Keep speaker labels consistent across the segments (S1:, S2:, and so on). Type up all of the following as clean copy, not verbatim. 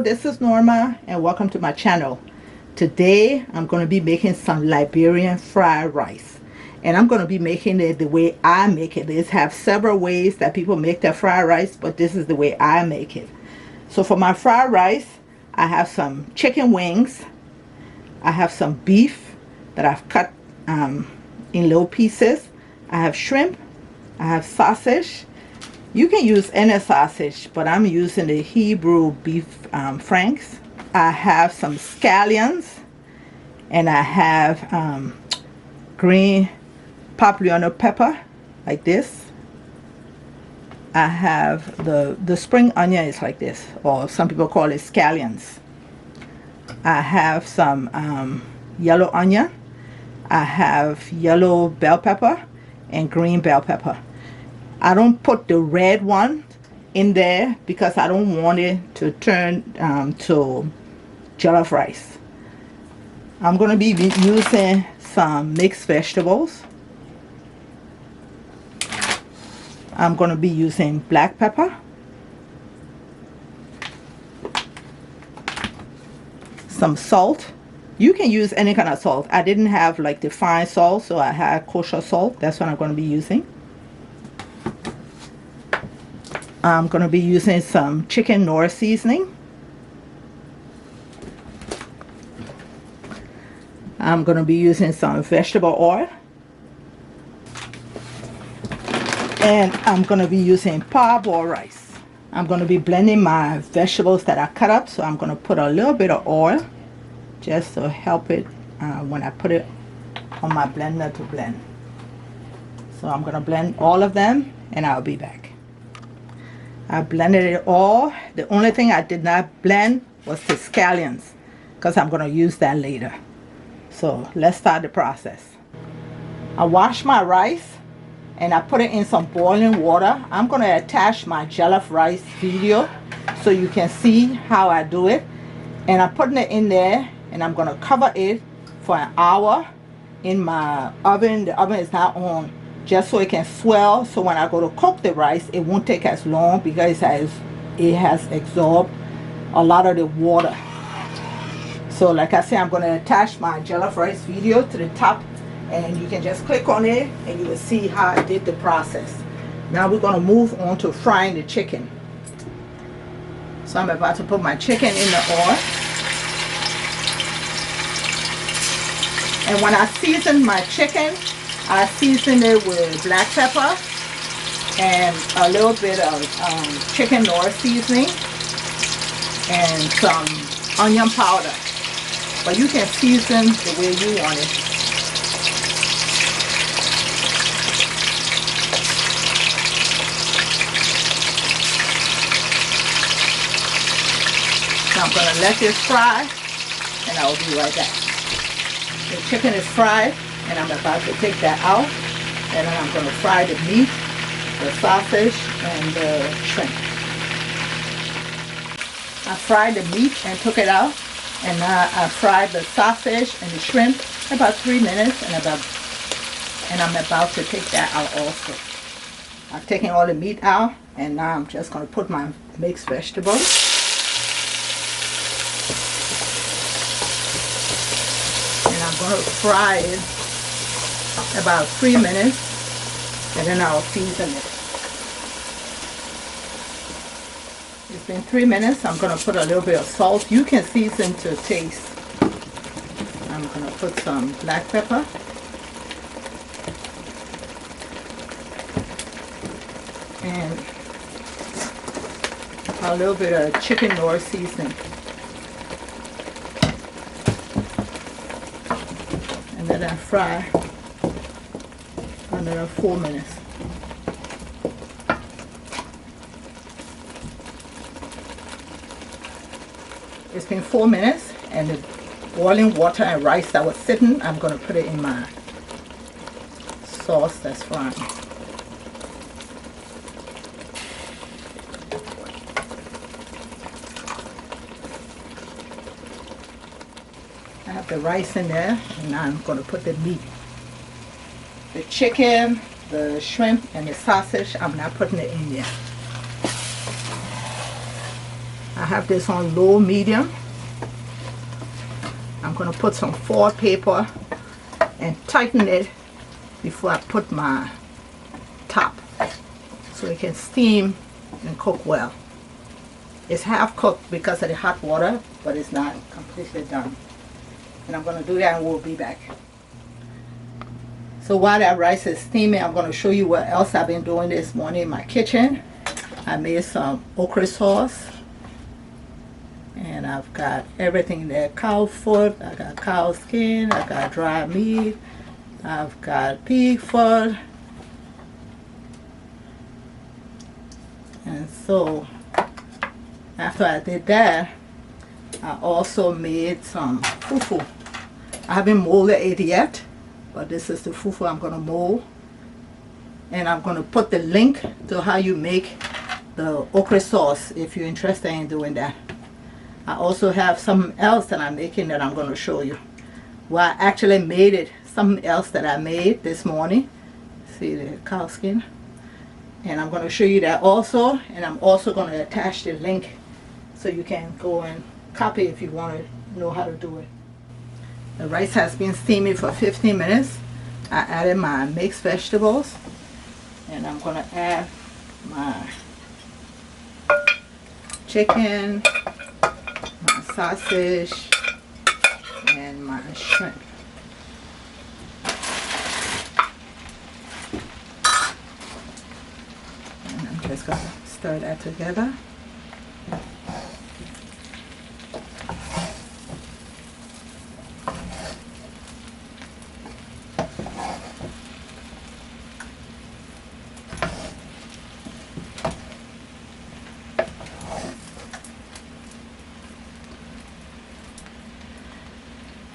S1: Hello, this is Norma and welcome to my channel. Today I'm going to be making some Liberian fried rice, and I'm going to be making it the way I make it. There's have several ways that people make their fried rice, but this is the way I make it. So for my fried rice, I have some chicken wings, I have some beef that I've cut in little pieces, I have shrimp, I have sausage. You can use any sausage, but I'm using the Hebrew beef franks. I have some scallions, and I have green poblano pepper, like this. I have the spring onion is like this, or some people call it scallions. I have some yellow onion. I have yellow bell pepper and green bell pepper. I don't put the red one in there because I don't want it to turn to jollof rice. I'm going to be using some mixed vegetables. I'm going to be using black pepper, some salt. You can use any kind of salt. I didn't have like the fine salt, so I had kosher salt. That's what I'm going to be using. I'm going to be using some chicken Knorr seasoning. I'm going to be using some vegetable oil. And I'm going to be using parboiled rice. I'm going to be blending my vegetables that I cut up, so I'm going to put a little bit of oil just to help it when I put it on my blender to blend. So I'm going to blend all of them and I'll be back. I blended it all. The only thing I did not blend was the scallions, because I'm going to use that later. So let's start the process. I washed my rice and I put it in some boiling water. I'm going to attach my jollof rice video so you can see how I do it. And I'm putting it in there, and I'm going to cover it for an hour in my oven. The oven is not on, just so it can swell, so when I go to cook the rice it won't take as long because it has absorbed a lot of the water. So like I said, I'm going to attach my jollof rice video to the top, and you can just click on it and you will see how I did the process. Now we're going to move on to frying the chicken. So I'm about to put my chicken in the oil, and when I season my chicken, I season it with black pepper and a little bit of chicken Knorr seasoning and some onion powder. But you can season the way you want it. So I'm going to let this fry, and I will be right back. The chicken is fried, and I'm about to take that out, and then I'm going to fry the meat, the sausage, and the shrimp. I fried the meat and took it out, and now I fried the sausage and the shrimp about 3 minutes, and I'm about to take that out also. I've taken all the meat out, and now I'm just going to put my mixed vegetables. And I'm going to fry it about 3 minutes, and then I'll season it. It's been 3 minutes. I'm going to put a little bit of salt. You can season to taste. I'm going to put some black pepper. And a little bit of chicken Knorr seasoning. And then I fry another 4 minutes. It's been 4 minutes, and the boiling water and rice that was sitting, I'm going to put it in my sauce that's frying. I have the rice in there, and now I'm going to put the meat. The chicken, the shrimp, and the sausage, I'm not putting it in yet. I have this on low medium. I'm going to put some foil paper and tighten it before I put my top so it can steam and cook well. It's half cooked because of the hot water, but it's not completely done. And I'm going to do that and we'll be back. So while that rice is steaming, I'm going to show you what else I've been doing this morning in my kitchen. I made some okra sauce. And I've got everything there. Cow foot, I got cow skin, I got dry meat, I've got pig foot. And so after I did that, I also made some fufu. I haven't molded it yet, but this is the fufu I'm going to mold. And I'm going to put the link to how you make the okra sauce if you're interested in doing that. I also have something else that I'm making that I'm going to show you. Well, I actually made it, something else that I made this morning. See the cow skin? And I'm going to show you that also. And I'm also going to attach the link so you can go and copy if you want to know how to do it. The rice has been steaming for 15 minutes. I added my mixed vegetables. And I'm going to add my chicken, my sausage, and my shrimp. And I'm just going to stir that together.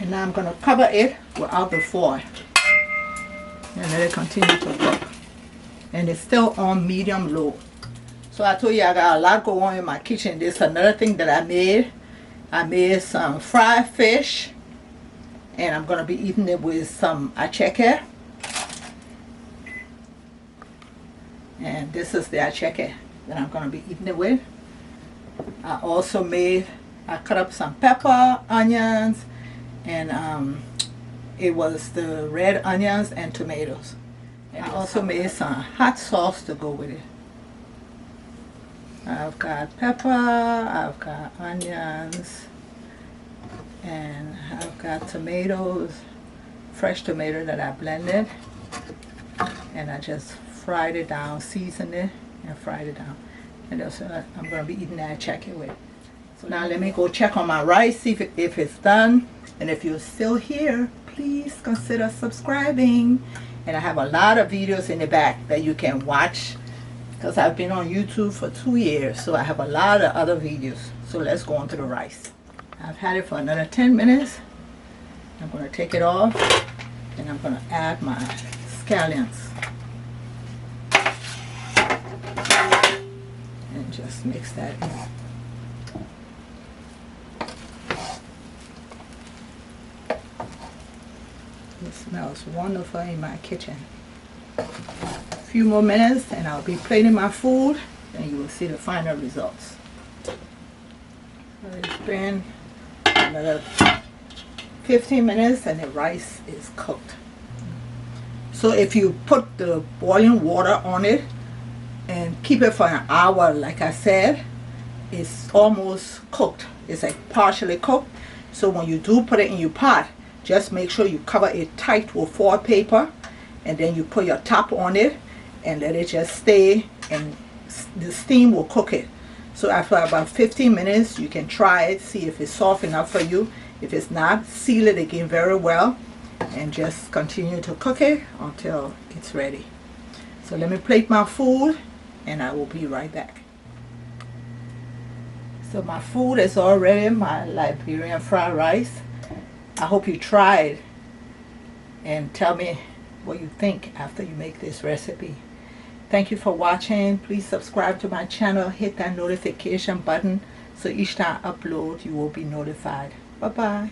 S1: And now I'm going to cover it without the foil and let it continue to cook. And it's still on medium low. So I told you I got a lot going on in my kitchen. This is another thing that I made. I made some fried fish, and I'm going to be eating it with some acheke. And this is the acheke that I'm going to be eating it with. I also I cut up some pepper, onions, and it was the red onions and tomatoes. And I also made some hot sauce to go with it. I've got pepper, I've got onions, and I've got tomatoes, fresh tomato that I blended, and I just fried it down, seasoned it, and fried it down. And also I'm going to be eating that acheke with. So now let me go check on my rice, see if it's done. And if you're still here, please consider subscribing. And I have a lot of videos in the back that you can watch because I've been on YouTube for 2 years. So I have a lot of other videos. So let's go on to the rice. I've had it for another 10 minutes. I'm going to take it off and I'm going to add my scallions. And just mix that in. It smells wonderful in my kitchen. A few more minutes and I'll be plating my food and you will see the final results. It's been another 15 minutes and the rice is cooked. So if you put the boiling water on it and keep it for an hour, like I said, it's almost cooked. It's like partially cooked. So when you do put it in your pot, just make sure you cover it tight with foil paper, and then you put your top on it and let it just stay, and the steam will cook it. So after about 15 minutes, you can try it, see if it's soft enough for you. If it's not, seal it again very well and just continue to cook it until it's ready. So let me plate my food and I will be right back. So my food is all ready, my Liberian fried rice. I hope you try it and tell me what you think after you make this recipe. Thank you for watching. Please subscribe to my channel. Hit that notification button so each time I upload you will be notified. Bye bye.